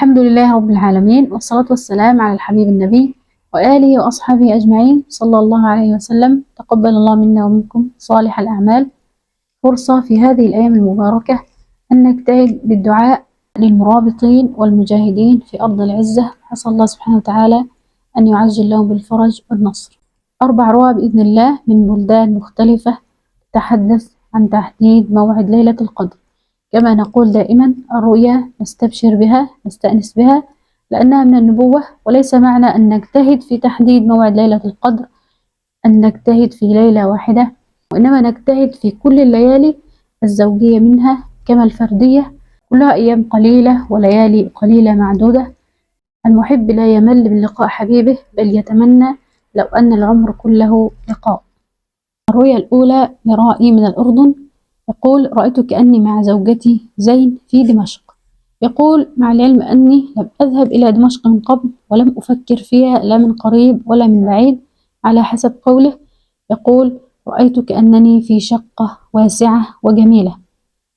الحمد لله رب العالمين، والصلاة والسلام على الحبيب النبي وآله وأصحابه أجمعين صلى الله عليه وسلم. تقبل الله منا ومنكم صالح الأعمال. فرصة في هذه الأيام المباركة أن نجتهد بالدعاء للمرابطين والمجاهدين في أرض العزة، أسأل الله سبحانه وتعالى أن يعجل لهم بالفرج والنصر. 4 رؤى بإذن الله من بلدان مختلفة تتحدث عن تحديد موعد ليلة القدر. كما نقول دائما، الرؤيا نستبشر بها، نستأنس بها، لأنها من النبوة، وليس معنى أن نجتهد في تحديد موعد ليلة القدر أن نجتهد في ليلة واحدة، وإنما نجتهد في كل الليالي الزوجية منها كما الفردية، كلها أيام قليلة وليالي قليلة معدودة. المحب لا يمل من لقاء حبيبه، بل يتمنى لو أن العمر كله لقاء. الرؤيا الأولى لرائي من الأردن، يقول: رأيت كأني مع زوجتي زين في دمشق. يقول: مع العلم أني لم أذهب إلى دمشق من قبل، ولم أفكر فيها لا من قريب ولا من بعيد على حسب قوله. يقول: رأيت كأنني في شقة واسعة وجميلة،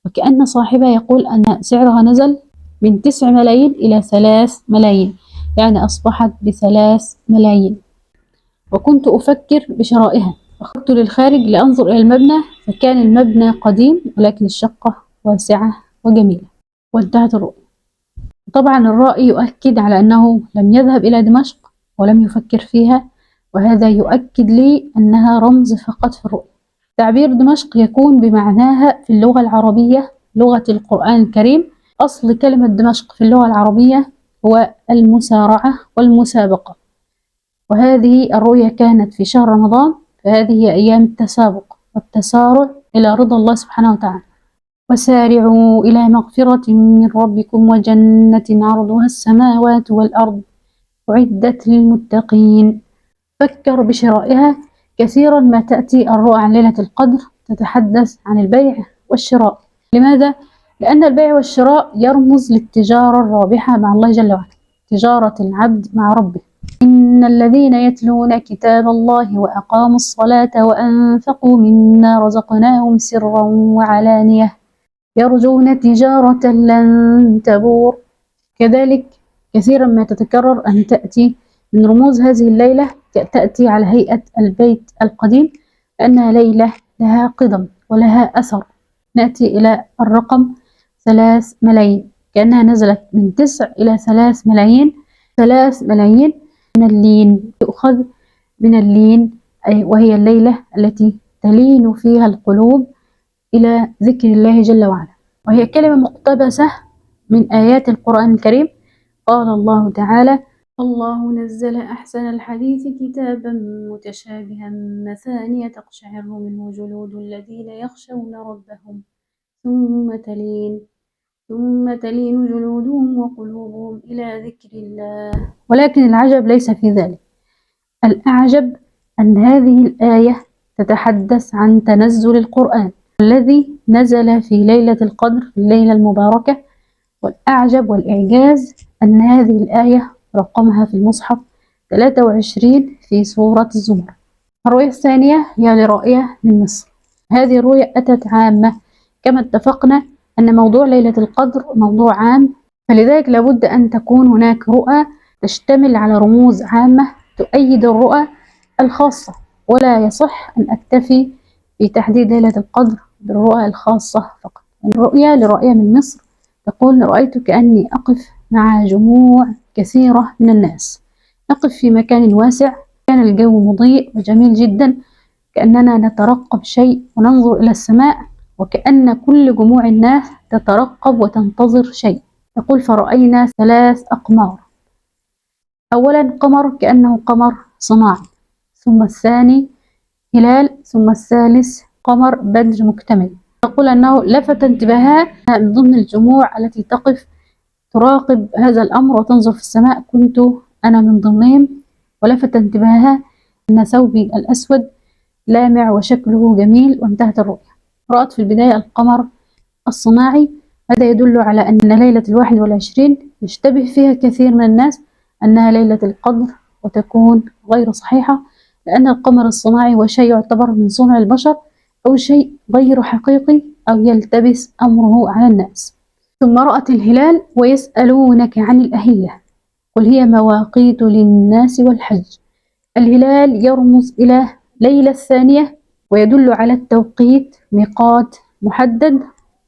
وكأن صاحبها يقول أن سعرها نزل من 9 ملايين إلى 3 ملايين، يعني أصبحت ب3 ملايين. وكنت أفكر بشرائها، فخرجت للخارج لأنظر إلى المبنى، فكان المبنى قديم ولكن الشقة واسعة وجميلة. وانتهت الرؤيا. طبعا الرائي يؤكد على أنه لم يذهب إلى دمشق ولم يفكر فيها، وهذا يؤكد لي أنها رمز فقط في الرؤيا. تعبير دمشق يكون بمعناها في اللغة العربية، لغة القرآن الكريم. أصل كلمة دمشق في اللغة العربية هو المسارعة والمسابقة، وهذه الرؤيا كانت في شهر رمضان، فهذه هي أيام التسابق والتسارع إلى رضا الله سبحانه وتعالى. وسارعوا إلى مغفرة من ربكم وجنة عرضها السماوات والأرض أعدت للمتقين. فكر بشرائها. كثيرا ما تأتي الرؤى عن ليلة القدر تتحدث عن البيع والشراء. لماذا؟ لأن البيع والشراء يرمز للتجارة الرابحة مع الله جل وعلا، تجارة العبد مع ربه. إن الذين يتلون كتاب الله وأقاموا الصلاة وأنفقوا مما رزقناهم سرا وعلانية يرجون تجارة لن تبور. كذلك كثيرا ما تتكرر أن تأتي من رموز هذه الليلة، تأتي على هيئة البيت القديم، لأنها ليلة لها قدم ولها أثر. نأتي إلى الرقم 3 ملايين، كأنها نزلت من 9 إلى 3 ملايين. 3 ملايين من اللين، يؤخذ من اللين، وهي الليلة التي تلين فيها القلوب إلى ذكر الله جل وعلا، وهي كلمة مقتبسة من آيات القرآن الكريم. قال الله تعالى: الله نزل أحسن الحديث كتابا متشابها مثانية تقشعر منه جلود الذين يخشون ربهم ثم تلين جلودهم وقلوبهم إلى ذكر الله. ولكن العجب ليس في ذلك، الأعجب أن هذه الآية تتحدث عن تنزل القرآن الذي نزل في ليلة القدر، في الليلة المباركة. والأعجب والإعجاز أن هذه الآية رقمها في المصحف 23 في سورة الزمر. الرؤية الثانية هي لرؤية من مصر. هذه الرؤية أتت عامة، كما اتفقنا أن موضوع ليلة القدر موضوع عام، فلذلك لابد أن تكون هناك رؤى تشتمل على رموز عامة تؤيد الرؤى الخاصة، ولا يصح أن أكتفي في تحديد ليلة القدر بالرؤى الخاصة فقط. الرؤية لرؤية من مصر تقول: رأيت كأني أقف مع جموع كثيرة من الناس، نقف في مكان واسع، كان الجو مضيء وجميل جدا، كأننا نترقب شيء وننظر إلى السماء، وكأن كل جموع الناس تترقب وتنتظر شيء. يقول: فرأينا 3 أقمار. أولا قمر كأنه قمر صناعي، ثم الثاني هلال، ثم الثالث قمر بدر مكتمل. تقول أنه لفت انتباهها من ضمن الجموع التي تقف تراقب هذا الأمر وتنظر في السماء، كنت أنا من ضمنهم. ولفت انتباهها أن ثوبي الأسود لامع وشكله جميل. وانتهت الرؤيا. رأت في البداية القمر الصناعي، هذا يدل على أن ليلة 21 يشتبه فيها كثير من الناس أنها ليلة القدر، وتكون غير صحيحة، لأن القمر الصناعي هو شيء يعتبر من صنع البشر، أو شيء غير حقيقي، أو يلتبس أمره على الناس. ثم رأت الهلال ويسألونك عن الأهلة قل هي مواقيت للناس والحج. الهلال يرمز إلى ليلة الثانية ويدل على التوقيت، ميقات محدد،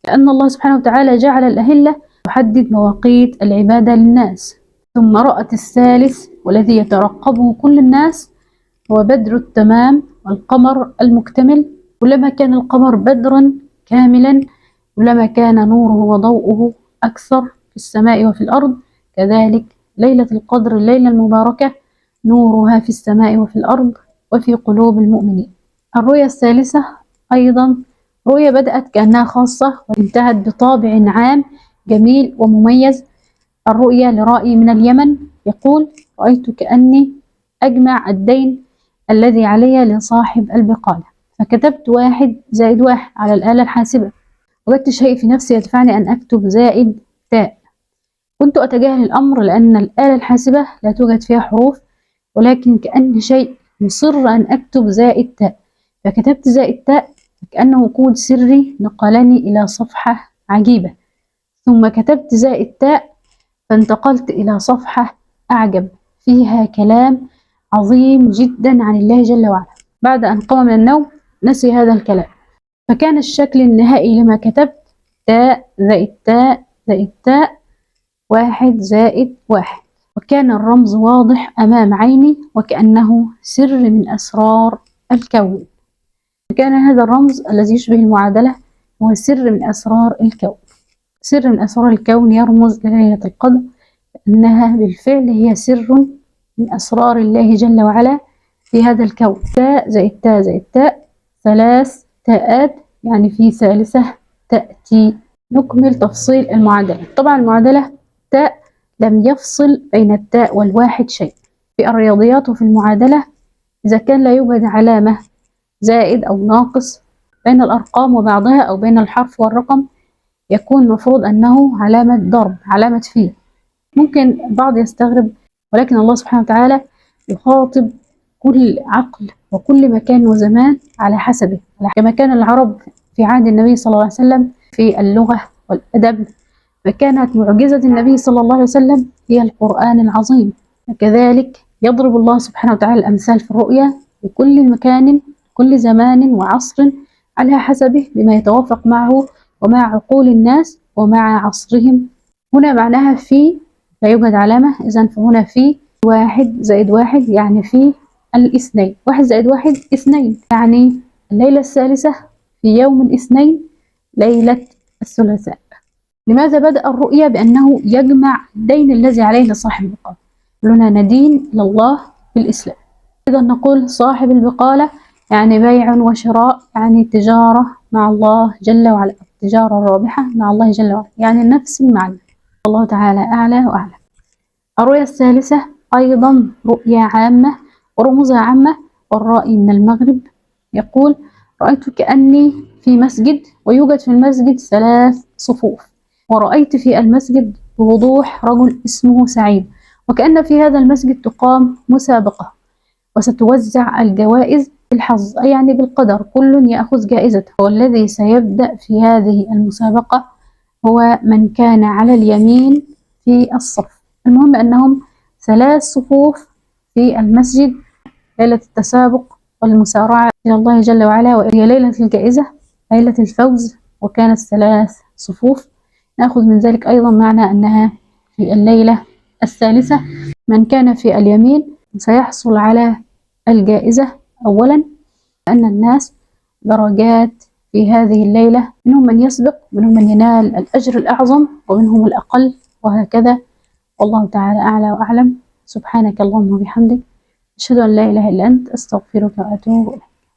لأن الله سبحانه وتعالى جعل الأهلة تحدد مواقيت العبادة للناس. ثم رأت الثالث والذي يترقبه كل الناس هو بدر التمام والقمر المكتمل. كلما كان القمر بدرا كاملا كلما كان نوره وضوءه أكثر في السماء وفي الأرض. كذلك ليلة القدر، الليلة المباركة، نورها في السماء وفي الأرض وفي قلوب المؤمنين. الرؤيا الثالثة أيضا رؤيا بدأت كأنها خاصة وانتهت بطابع عام جميل ومميز. الرؤيا لرائي من اليمن يقول: رأيت كأني أجمع الدين الذي علي لصاحب البقالة، فكتبت 1+1 على الآلة الحاسبة، وجدت شيء في نفسي يدفعني أن أكتب زائد تاء. كنت أتجاهل الأمر لأن الآلة الحاسبة لا توجد فيها حروف، ولكن كأن شيء مصر أن أكتب زائد تاء، فكتبت زائد تاء كأنه كود سري نقلني إلى صفحة عجيبة. ثم كتبت زائد تاء فانتقلت إلى صفحة أعجب فيها كلام عظيم جدا عن الله جل وعلا. بعد أن قام من النوم نسي هذا الكلام، فكان الشكل النهائي لما كتبت تاء زائد تاء زائد تاء 1+1، وكان الرمز واضح أمام عيني وكأنه سر من أسرار الكون. كان هذا الرمز الذي يشبه المعادلة هو سر من أسرار الكون. سر من أسرار الكون يرمز لليلة القدر، أنها بالفعل هي سر من أسرار الله جل وعلا في هذا الكون. تاء زائد تاء زائد تاء 3 تاءات، يعني في ثالثة تأتي. نكمل تفصيل المعادلة. طبعا المعادلة تاء لم يفصل بين التاء والواحد شيء. في الرياضيات وفي المعادلة إذا كان لا يوجد علامة زائد أو ناقص بين الأرقام وبعضها أو بين الحرف والرقم، يكون المفروض أنه علامة ضرب، علامة فيه. ممكن البعض يستغرب، ولكن الله سبحانه وتعالى يخاطب كل عقل وكل مكان وزمان على حسبه، كما كان العرب في عهد النبي صلى الله عليه وسلم في اللغة والأدب، فكانت معجزة النبي صلى الله عليه وسلم هي القرآن العظيم. وكذلك يضرب الله سبحانه وتعالى الأمثال في الرؤيا لكل مكان، كل زمان وعصر على حسبه بما يتوافق معه ومع عقول الناس ومع عصرهم. هنا معناها في لا يوجد علامة، إذن فهنا في 1+1 يعني في الاثنين. 1+1 2، يعني الليلة الثالثة في يوم الاثنين ليلة الثلاثاء. لماذا بدأ الرؤيا بأنه يجمع الدين الذي عليه لصاحب البقالة؟ لنا ندين إلى الله بالإسلام. إذا نقول صاحب البقالة يعني بيع وشراء، يعني تجارة مع الله جل وعلا، التجارة الرابحة مع الله جل وعلا، يعني نفس المعنى. الله تعالى أعلى وأعلم. الرؤيا الثالثة أيضا رؤيا عامة ورموزها عامة. والرائي من المغرب يقول: رأيت كأني في مسجد ويوجد في المسجد 3 صفوف، ورأيت في المسجد بوضوح رجل اسمه سعيد، وكأن في هذا المسجد تقام مسابقة وستوزع الجوائز بالحظ، أي يعني بالقدر، كل يأخذ جائزته. والذي سيبدأ في هذه المسابقة هو من كان على اليمين في الصف. المهم أنهم 3 صفوف في المسجد، ليلة التسابق والمسارعة إلى الله جل وعلا، وهي ليلة الجائزة، ليلة الفوز، وكانت 3 صفوف. نأخذ من ذلك أيضا معنى أنها في الليلة الثالثة. من كان في اليمين سيحصل على الجائزة أولا، لأن الناس درجات في هذه الليلة، منهم من يسبق، منهم من ينال الأجر الأعظم، ومنهم الأقل، وهكذا. والله تعالى أعلى وأعلم. سبحانك اللهم وبحمدك، أشهد أن لا إله إلا أنت، أستغفرك وأتوب إليك.